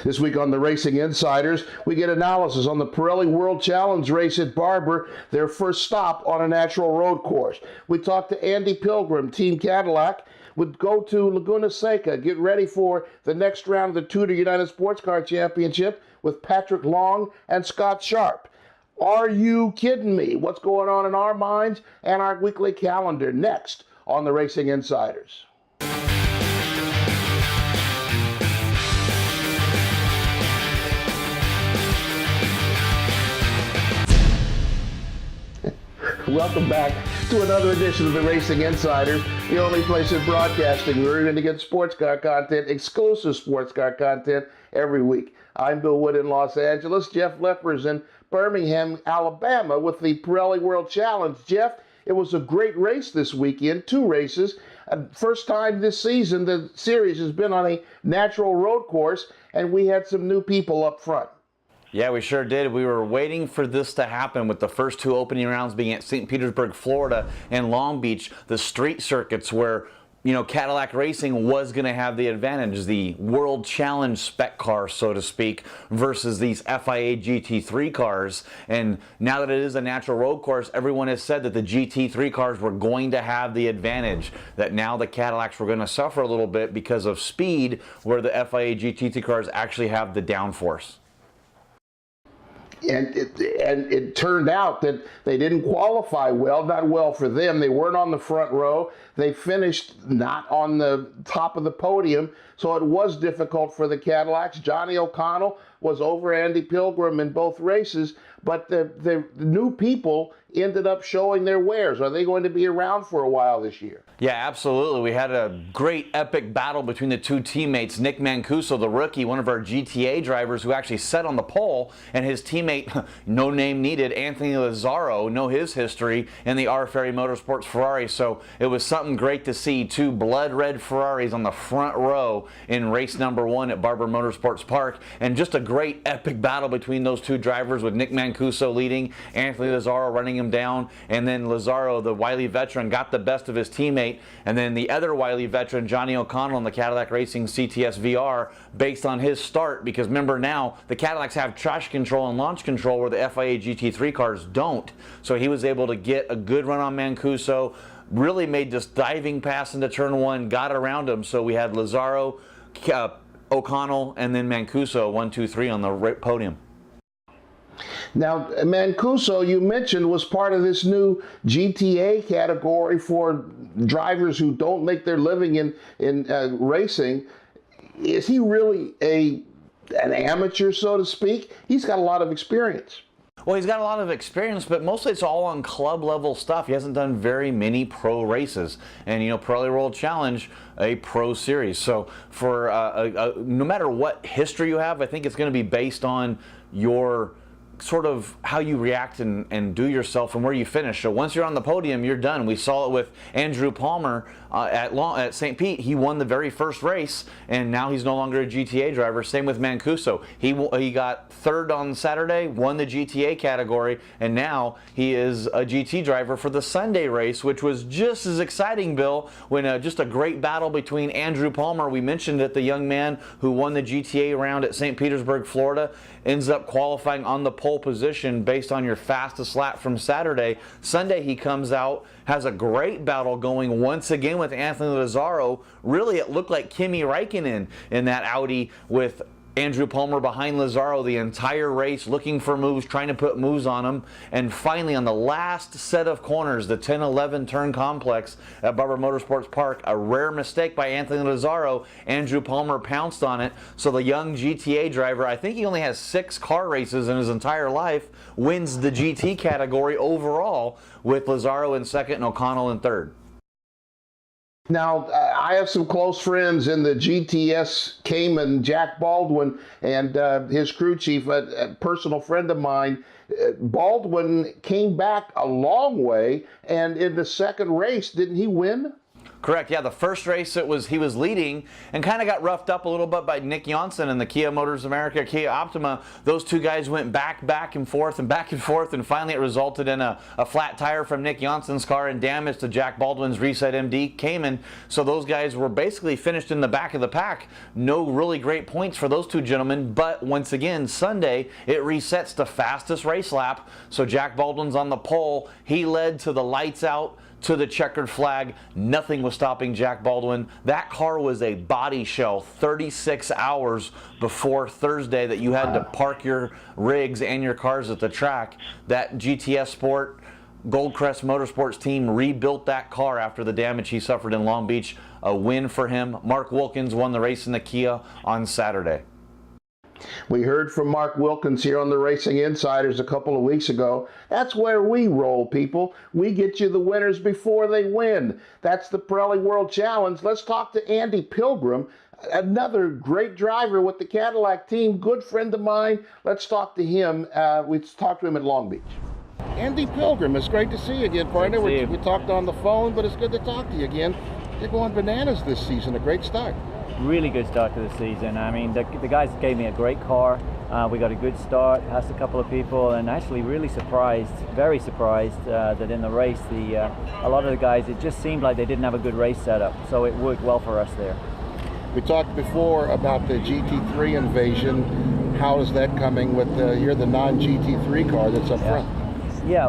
This week on the Racing Insiders, we get analysis on the Pirelli World Challenge race at Barber, their first stop on a natural road course. We talk to Andy Pilgrim, Team Cadillac. We'd go to Laguna Seca, get ready for the next round of the Tudor United Sports Car Championship with Patrick Long and Scott Sharp. Are you kidding me? What's going on in our minds and our weekly calendar next on the Racing Insiders. Welcome back to another edition of the Racing Insiders, the only place in broadcasting where you're going to get sports car content, exclusive sports car content every week. I'm Bill Wood in Los Angeles. Jeff Lepper is in Birmingham, Alabama with the Pirelli World Challenge. Jeff, it was a great race this weekend, 2 races. First time this season the series has been on a natural road course, and we had some new people up front. Yeah, we sure did. We were waiting for this to happen with the first 2 opening rounds being at St. Petersburg, Florida and Long Beach, the street circuits where, you know, Cadillac Racing was going to have the advantage, the World Challenge spec car, so to speak, versus these FIA GT3 cars. And now that it is a natural road course, everyone has said that the GT3 cars were going to have the advantage, that now the Cadillacs were going to suffer a little bit because of speed, where the FIA GT3 cars actually have the downforce. And it turned out that they didn't qualify well, not well for them. They weren't on the front row. They finished not on the top of the podium, so it was difficult for the Cadillacs. Johnny O'Connell was over Andy Pilgrim in both races, but the new people ended up showing their wares. Are they going to be around for a while this year? Yeah, absolutely. We had a great epic battle between the 2 teammates. Nick Mancuso, the rookie, one of our GTA drivers who actually sat on the pole, and his teammate, no name needed, Anthony Lazzaro, know his history in the R. Ferry Motorsports Ferrari. So it was something great to see 2 blood red Ferraris on the front row in race number 1 at Barber Motorsports Park, and just a great epic battle between those 2 drivers with Nick Mancuso leading, Anthony Lazzaro running him down, and then Lazzaro, the wily veteran, got the best of his teammate, and then the other wily veteran, Johnny O'Connell, in the Cadillac Racing CTS VR, based on his start, because remember now, the Cadillacs have traction control and launch control where the FIA GT3 cars don't, so he was able to get a good run on Mancuso, really made this diving pass into turn 1, got around him, so we had Lazzaro, O'Connell, and then Mancuso, 1, 2, 3 on the podium. Now, Mancuso, you mentioned, was part of this new GTA category for drivers who don't make their living in racing. Is he really an amateur, so to speak? He's got a lot of experience. Well, he's got a lot of experience, but mostly it's all on club level stuff. He hasn't done very many pro races. And, you know, Pirelli World Challenge, a pro series. So for no matter what history you have, I think it's going to be based on your sort of how you react and do yourself and where you finish. So once you're on the podium, you're done. We saw it with Andrew Palmer at St. Pete. He won the very first race, and now he's no longer a GTA driver. Same with Mancuso. He got 3rd on Saturday, won the GTA category, and now he is a GT driver for the Sunday race, which was just as exciting, Bill, when just a great battle between Andrew Palmer. We mentioned that the young man who won the GTA round at St. Petersburg, Florida, ends up qualifying on the pole position based on your fastest lap from Saturday. Sunday he comes out, has a great battle going once again with Anthony Lazzaro. Really, it looked like Kimi Räikkönen in that Audi with Andrew Palmer behind Lazzaro the entire race, looking for moves, trying to put moves on him. And finally, on the last set of corners, the 10-11 turn complex at Barber Motorsports Park, a rare mistake by Anthony Lazzaro. Andrew Palmer pounced on it. So the young GTA driver, I think he only has 6 car races in his entire life, wins the GT category overall, with Lazzaro in 2nd and O'Connell in 3rd. Now, I have some close friends in the GTS Cayman, Jack Baldwin, and his crew chief, a personal friend of mine. Baldwin came back a long way, and in the second race, didn't he win? Correct. Yeah, the first race he was leading and kind of got roughed up a little bit by Nick Johnson and the Kia Motors America, Kia Optima. Those two guys went back and forth, and finally it resulted in a flat tire from Nick Johnson's car and damage to Jack Baldwin's Reset MD Cayman. So those guys were basically finished in the back of the pack. No really great points for those two gentlemen, but once again, Sunday, it resets the fastest race lap. So Jack Baldwin's on the pole. He led to the lights out, to the checkered flag. Nothing was stopping Jack Baldwin. That car was a body shell 36 hours before Thursday that you had to park your rigs and your cars at the track. That GTS Sport Goldcrest Motorsports team rebuilt that car after the damage he suffered in Long Beach. A win for him. Mark Wilkins won the race in the Kia on Saturday. We heard from Mark Wilkins here on the Racing Insiders a couple of weeks ago. That's where we roll, people. We get you the winners before they win. That's the Pirelli World Challenge. Let's talk to Andy Pilgrim, another great driver with the Cadillac team, good friend of mine. Let's talk to him. We talked to him in Long Beach. Andy Pilgrim, it's great to see you again, partner. We talked on the phone, but it's good to talk to you again. You're going bananas this season, a great start. Really good start to the season. I mean, the guys gave me a great car. We got a good start, passed a couple of people, and actually really surprised, very surprised that in the race, a lot of the guys, it just seemed like they didn't have a good race setup, so it worked well for us there. We talked before about the Gt3 Invasion. How is that coming with you're the non-GT3 car that's up front? Yeah,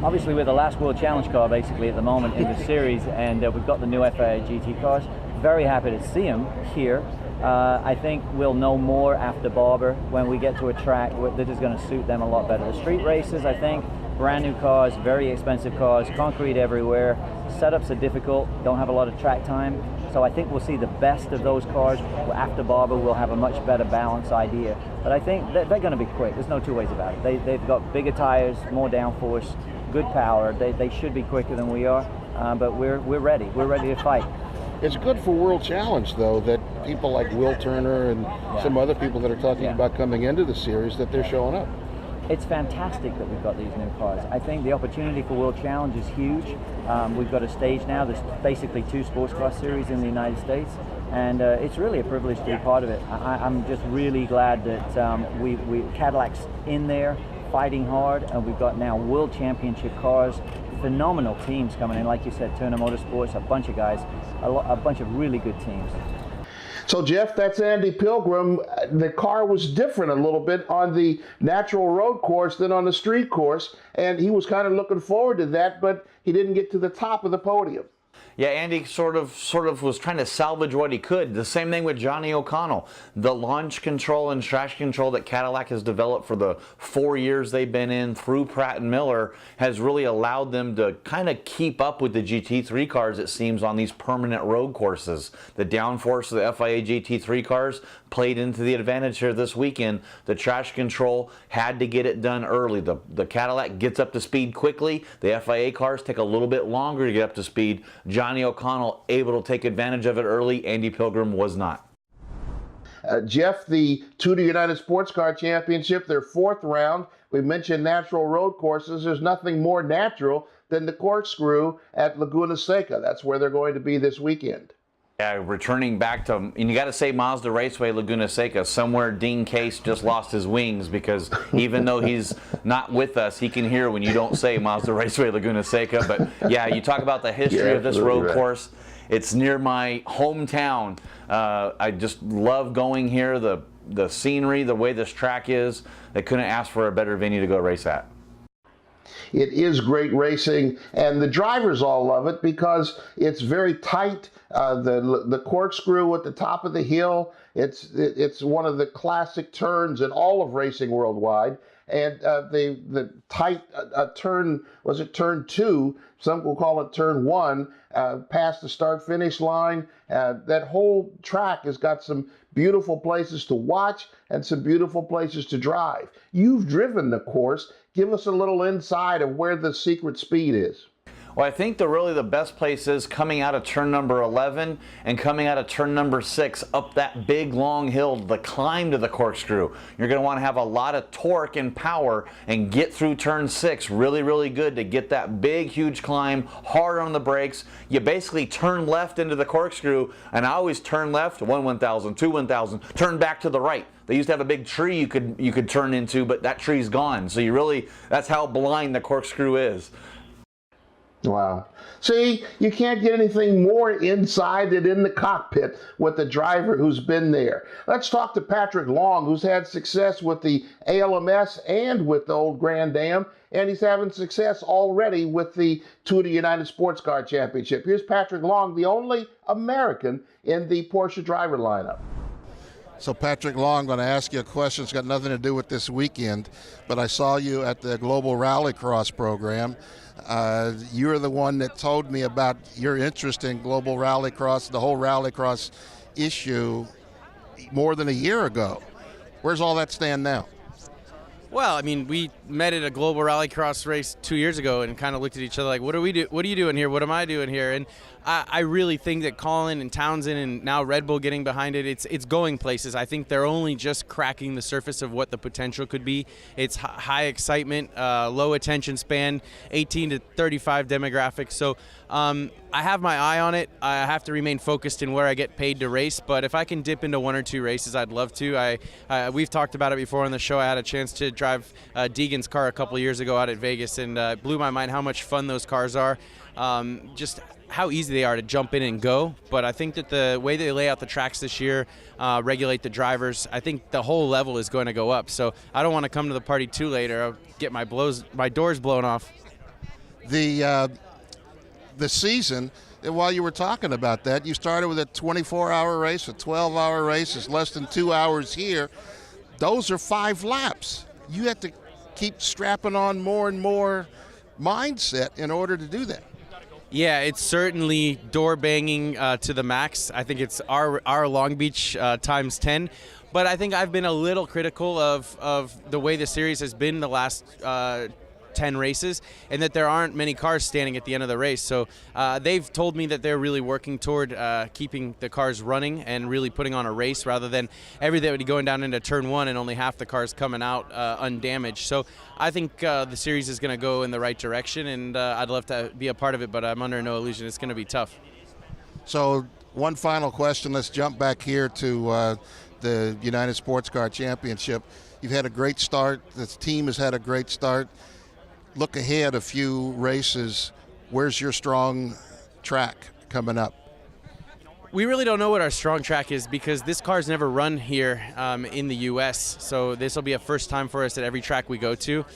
obviously we're the last World Challenge car basically at the moment in the series, and we've got the new FIA GT cars. Very happy to see them here. I think we'll know more after Barber when we get to a track that is going to suit them a lot better. The street races, I think, brand new cars, very expensive cars, concrete everywhere. Setups are difficult, don't have a lot of track time. So I think we'll see the best of those cars. After Barber, we'll have a much better balanced idea. But I think they're going to be quick. There's no two ways about it. They've got bigger tires, more downforce, good power. They should be quicker than we are, but we're ready. We're ready to fight. It's good for World Challenge, though, that people like Will Turner and some other people that are talking about coming into the series, that they're showing up. It's fantastic that we've got these new cars. I think the opportunity for World Challenge is huge. We've got a stage now. There's basically 2 sports car series in the United States, and it's really a privilege to be part of it. I'm just really glad that Cadillac's in there fighting hard, and we've got now World Championship cars. Phenomenal teams coming in, like you said, Turner Motorsports, a bunch of guys, a bunch of really good teams. So Jeff, that's Andy Pilgrim. The car was different a little bit on the natural road course than on the street course, and he was kind of looking forward to that, but he didn't get to the top of the podium. Yeah, Andy sort of was trying to salvage what he could. The same thing with Johnny O'Connell. The launch control and traction control that Cadillac has developed for the 4 years they've been in through Pratt & Miller has really allowed them to kind of keep up with the GT3 cars, it seems, on these permanent road courses. The downforce of the FIA GT3 cars played into the advantage here this weekend. The traction control had to get it done early. The Cadillac gets up to speed quickly. The FIA cars take a little bit longer to get up to speed. Johnny O'Connell able to take advantage of it early. Andy Pilgrim was not. Jeff, the Tudor United Sports Car Championship, their 4th round. We mentioned natural road courses. There's nothing more natural than the corkscrew at Laguna Seca. That's where they're going to be this weekend. Yeah, returning back to, and you got to say Mazda Raceway, Laguna Seca. Somewhere Dean Case just lost his wings, because even though he's not with us, he can hear when you don't say Mazda Raceway, Laguna Seca. But yeah, you talk about the history of this road course. It's near my hometown. I just love going here. The scenery, the way this track is, they couldn't ask for a better venue to go race at. It is great racing, and the drivers all love it because it's very tight. The corkscrew at the top of the hill, it's one of the classic turns in all of racing worldwide. And the tight turn, was it turn 2? Some will call it turn 1, past the start-finish line. That whole track has got some beautiful places to watch and some beautiful places to drive. You've driven the course. Give us a little insight of where the secret speed is. Well, I think really the best place is coming out of turn number 11 and coming out of turn number 6 up that big long hill, the climb to the corkscrew. You're going to want to have a lot of torque and power and get through turn 6 really, really good to get that big, huge climb, hard on the brakes. You basically turn left into the corkscrew, and I always turn left, 1,000, 2,000, turn back to the right. They used to have a big tree you could turn into, but that tree's gone. So that's how blind the corkscrew is. Wow. See, you can't get anything more inside than in the cockpit with the driver who's been there. Let's talk to Patrick Long, who's had success with the ALMS and with the old Grand Am, and he's having success already with the Tudor United Sports Car Championship. Here's Patrick Long, the only American in the Porsche driver lineup. So Patrick Long, I'm going to ask you a question. It's got nothing to do with this weekend, but I saw you at the Global Rallycross program. You're the one that told me about your interest in Global Rallycross, the whole Rallycross issue, more than a year ago. Where's all that stand now? Well, I mean, we met at a Global Rallycross race 2 years ago and kind of looked at each other like, what are you doing here? What am I doing here? And I really think that Colin and Townsend and now Red Bull getting behind it, it's going places. I think they're only just cracking the surface of what the potential could be. It's high excitement, low attention span, 18 to 35 demographics. So I have my eye on it. I have to remain focused in where I get paid to race, but if I can dip into 1 or 2 races, I'd love to. We've talked about it before on the show. I had a chance to drive Deegan's car a couple years ago out at Vegas, and it blew my mind how much fun those cars are. Just how easy they are to jump in and go. But I think that the way they lay out the tracks this year, regulate the drivers, I think the whole level is going to go up. So I don't want to come to the party too late or I'll get my doors blown off. The season, while you were talking about that, you started with a 24-hour race, a 12-hour race. It's less than 2 hours here. Those are 5 laps. You have to keep strapping on more and more mindset in order to do that. Yeah, it's certainly door banging to the max. I think it's our Long Beach times 10. But I think I've been a little critical of the way the series has been the last 10 races, and that there aren't many cars standing at the end of the race. So they've told me that they're really working toward keeping the cars running and really putting on a race rather than everybody going down into turn 1 and only half the cars coming out undamaged. So I think the series is going to go in the right direction, and I'd love to be a part of it, but I'm under no illusion it's going to be tough. So one final question. Let's jump back here to the United Sports Car Championship. You've had a great start. The team has had a great start. Look ahead a few races. Where's your strong track coming up? We really don't know what our strong track is because this car's never run here in the U.S., so this will be a first time for us at every track we go to.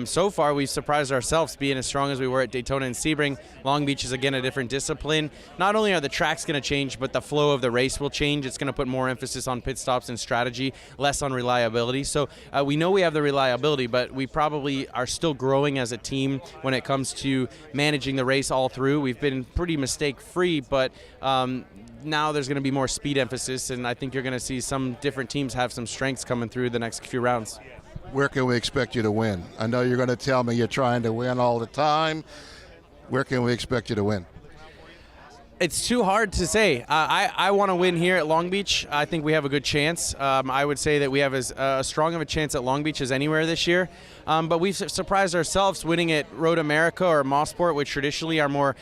So far, we've surprised ourselves being as strong as we were at Daytona and Sebring. Long Beach is, again, a different discipline. Not only are the tracks going to change, but the flow of the race will change. It's going to put more emphasis on pit stops and strategy, less on reliability. So we know we have the reliability, but we probably are still growing as a team when it comes to managing the race all through. We've been pretty mistake-free, but now there's going to be more speed emphasis, and I think you're going to see some different teams have some strengths coming through the next few rounds. Where can we expect you to win? I know you're going to tell me you're trying to win all the time. Where can we expect you to win? It's too hard to say. I want to win here at Long Beach. I think we have a good chance. I would say that we have as strong of a chance at Long Beach as anywhere this year. But we've surprised ourselves winning at Road America or Mosport, which traditionally are more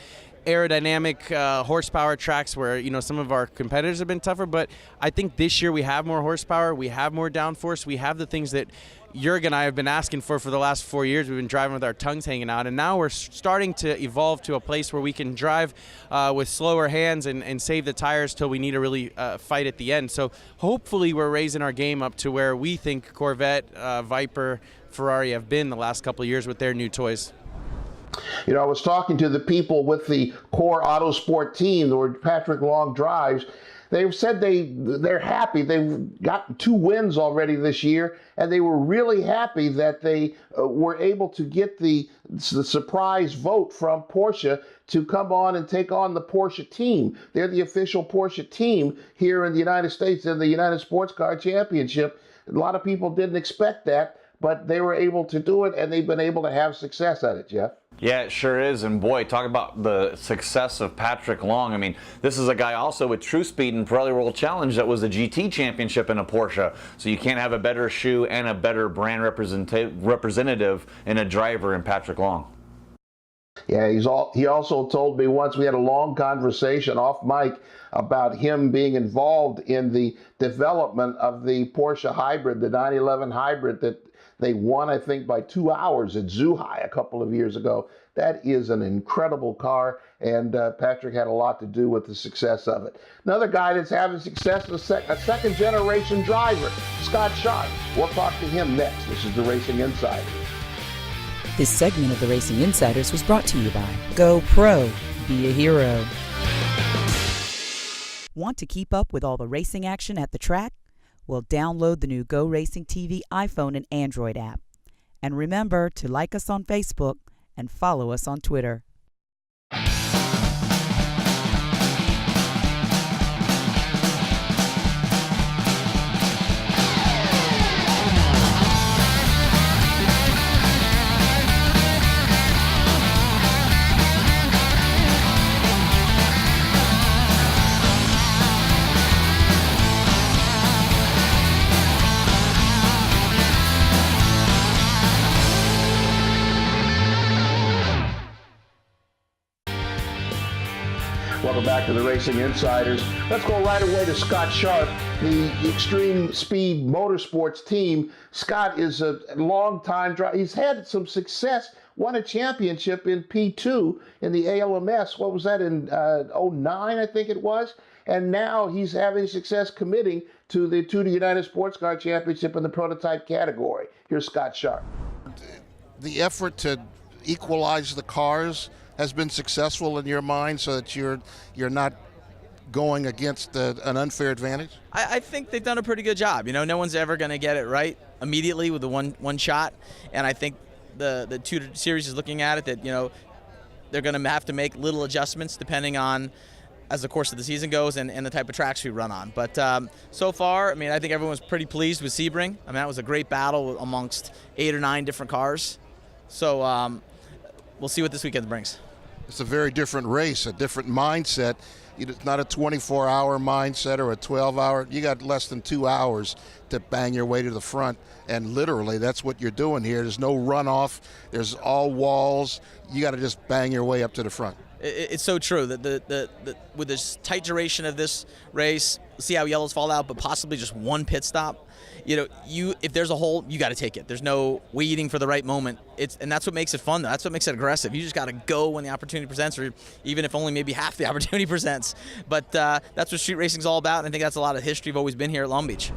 aerodynamic horsepower tracks where some of our competitors have been tougher, but I think this year we have more horsepower, we have more downforce, we have the things that Jurgen and I have been asking for the last 4 years. We've been driving with our tongues hanging out, and now we're starting to evolve to a place where we can drive with slower hands and save the tires till we need to really fight at the end. So hopefully we're raising our game up to where we think Corvette, Viper, Ferrari have been the last couple of years with their new toys. I was talking to the people with the Core Autosport team where Patrick Long drives. They've said they're happy. They've gotten 2 wins already this year, and they were really happy that they were able to get the surprise vote from Porsche to come on and take on the Porsche team. They're the official Porsche team here in the United States in the United Sports Car Championship. A lot of people didn't expect that, but they were able to do it, and they've been able to have success at it, Jeff. Yeah, it sure is. And boy, talk about the success of Patrick Long. I mean, this is a guy also with True Speed and Pirelli World Challenge that was a GT championship in a Porsche. So you can't have a better shoe and a better brand representative in a driver in Patrick Long. Yeah, he also told me once, we had a long conversation off mic about him being involved in the development of the Porsche hybrid, the 911 hybrid that they won, I think, by 2 hours at Zhuhai a couple of years ago. That is an incredible car, and Patrick had a lot to do with the success of it. Another guy that's having success is a second-generation driver, Scott Sharp. We'll talk to him next. This is the Racing Insiders. This segment of the Racing Insiders was brought to you by Go Pro, be a hero. Want to keep up with all the racing action at the track? Well, download the new Go Racing TV iPhone and Android app. And remember to like us on Facebook and follow us on Twitter. Welcome back to the Racing Insiders. Let's go right away to Scott Sharp, the Extreme Speed Motorsports team. Scott is a long-time driver. He's had some success, won a championship in P2 in the ALMS. What was that, in 09, I think it was? And now he's having success committing to the Tudor United Sports Car Championship in the prototype category. Here's Scott Sharp. The effort to equalize the cars has been successful in your mind, so that you're not going against an unfair advantage? I think they've done a pretty good job. You know, no one's ever going to get it right immediately with the one shot, and I think the Tudor series is looking at it that, you know, they're going to have to make little adjustments depending on as the course of the season goes and the type of tracks we run on. But so far, I mean, I think everyone was pretty pleased with Sebring. I mean, that was a great battle amongst 8 or 9 different cars. So we'll see what this weekend brings. It's a very different race, a different mindset. It's not a 24-hour mindset or a 12-hour. You got less than 2 hours to bang your way to the front, and literally that's what you're doing here. There's no runoff. There's all walls. You got to just bang your way up to the front. It's so true that with this tight duration of this race, see how yellows fall out, but possibly just one pit stop. You know, if there's a hole, you got to take it. There's no waiting for the right moment. And that's what makes it fun, though. That's what makes it aggressive. You just got to go when the opportunity presents, or even if only maybe half the opportunity presents. But that's what street racing's all about, and I think that's a lot of history of always been here at Long Beach.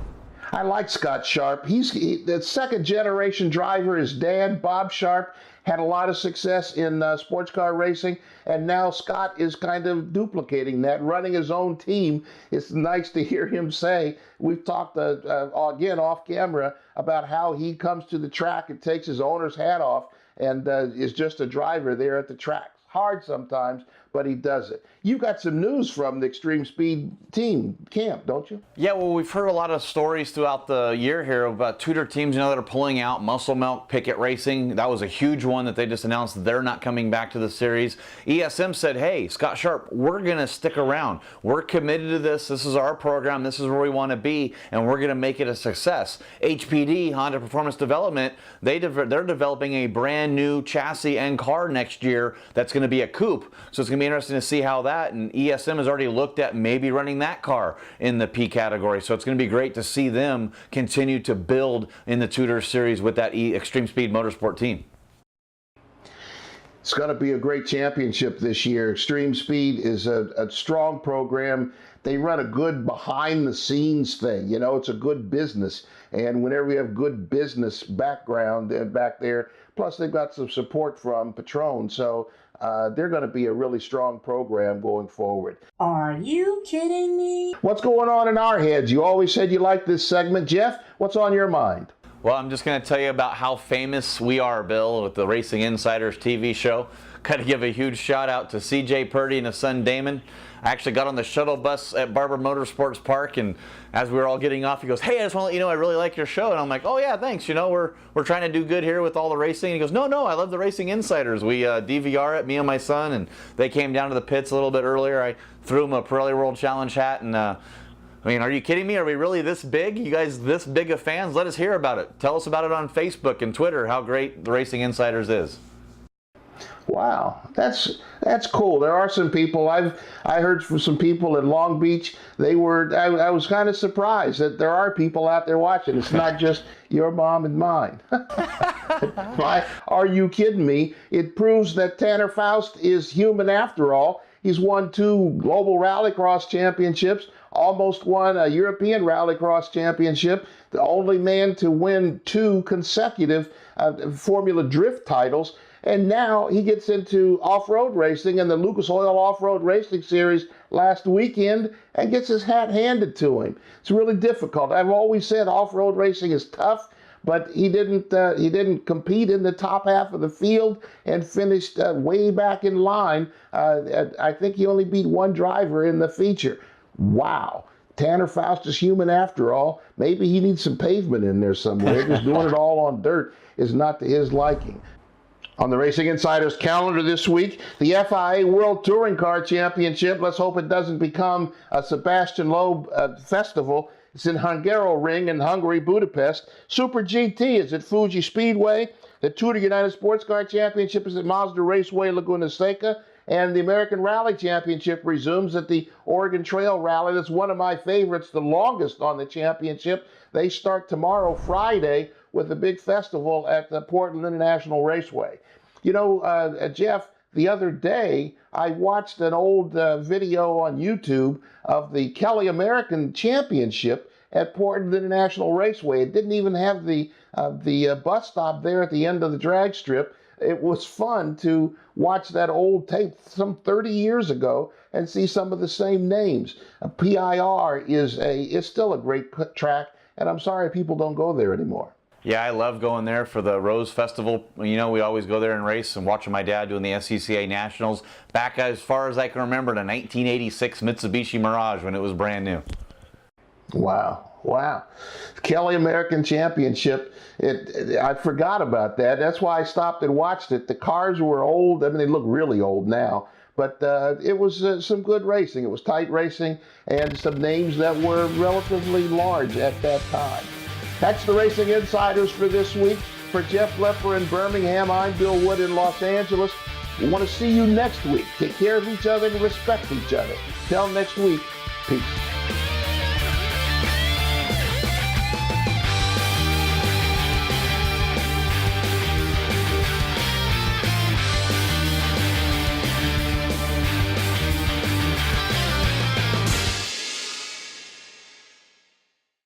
I like Scott Sharp. He's the second-generation driver. His dad, Bob Sharp, had a lot of success in sports car racing, and now Scott is kind of duplicating that, running his own team. It's nice to hear him say, we've talked again off camera about how he comes to the track and takes his owner's hat off and is just a driver there at the track. Hard sometimes, but he does it. You got some news from the Extreme Speed team camp, don't you? Yeah, well, we've heard a lot of stories throughout the year here about Tudor teams, you know, that are pulling out. Muscle Milk, Pickett Racing, that was a huge one that they just announced they're not coming back to the series. ESM said, hey, Scott Sharp, we're going to stick around. We're committed to this. This is our program. This is where we want to be, and we're going to make it a success. HPD, Honda Performance Development, they're developing a brand new chassis and car next year that's going to be a coupe. So it's going to be interesting to see how that, and ESM has already looked at maybe running that car in the P category. So it's going to be great to see them continue to build in the Tudor series with that Extreme Speed Motorsport team. It's going to be a great championship this year. Extreme Speed is a strong program. They run a good behind-the-scenes thing. You know, it's a good business. And whenever you have good business background back there, plus they've got some support from Patron, so they're going to be a really strong program going forward. Are you kidding me? What's going on in our heads? You always said you liked this segment. Jeff, what's on your mind? Well, I'm just going to tell you about how famous we are, Bill, with the Racing Insiders TV show. Got to give a huge shout out to CJ Purdy and his son Damon. I actually got on the shuttle bus at Barber Motorsports Park, and as we were all getting off, he goes, "Hey, I just want to let you know I really like your show." And I'm like, "Oh yeah, thanks. You know, we're trying to do good here with all the racing." And he goes, "No, I love the Racing Insiders. We DVR it, me and my son, and they came down to the pits a little bit earlier. I threw him a Pirelli World Challenge hat, and I mean, are you kidding me? Are we really this big? You guys this big of fans? Let us hear about it. Tell us about it on Facebook and Twitter, how great the Racing Insiders is." Wow, that's cool. There are some people I heard from some people in Long Beach. I was kind of surprised that there are people out there watching. It's not just your mom and mine. Are you kidding me? It proves that Tanner Faust is human after all. He's won 2 global rallycross championships, almost won a European rallycross championship, the only man to win 2 consecutive Formula Drift titles. And now he gets into off-road racing in the Lucas Oil Off-Road Racing Series last weekend and gets his hat handed to him. It's really difficult. I've always said off-road racing is tough, but he didn't compete in the top half of the field and finished way back in line. I think he only beat 1 driver in the feature. Wow. Tanner Faust is human after all. Maybe he needs some pavement in there somewhere. Just doing it all on dirt is not to his liking. On the Racing Insider's calendar this week, the FIA World Touring Car Championship. Let's hope it doesn't become a Sebastian Loeb festival. It's in Hungaroring in Hungary, Budapest. Super GT is at Fuji Speedway. The Tudor United Sports Car Championship is at Mazda Raceway, Laguna Seca. And the American Rally Championship resumes at the Oregon Trail Rally. That's one of my favorites, the longest on the championship. They start tomorrow, Friday, with a big festival at the Portland International Raceway. You know, Jeff, the other day I watched an old video on YouTube of the Kelly American Championship at Portland International Raceway. It didn't even have the bus stop there at the end of the drag strip. It was fun to watch that old tape some 30 years ago and see some of the same names. PIR is still a great track, and I'm sorry people don't go there anymore. Yeah, I love going there for the Rose Festival. You know, we always go there and race, and watching my dad doing the SCCA Nationals back as far as I can remember in a 1986 Mitsubishi Mirage when it was brand new. Wow. Kelly American Championship, I forgot about that. That's why I stopped and watched it. The cars were old. I mean, they look really old now. But it was some good racing. It was tight racing and some names that were relatively large at that time. That's the Racing Insiders for this week. For Jeff Lepper in Birmingham, I'm Bill Wood in Los Angeles. We want to see you next week. Take care of each other and respect each other. Till next week, peace.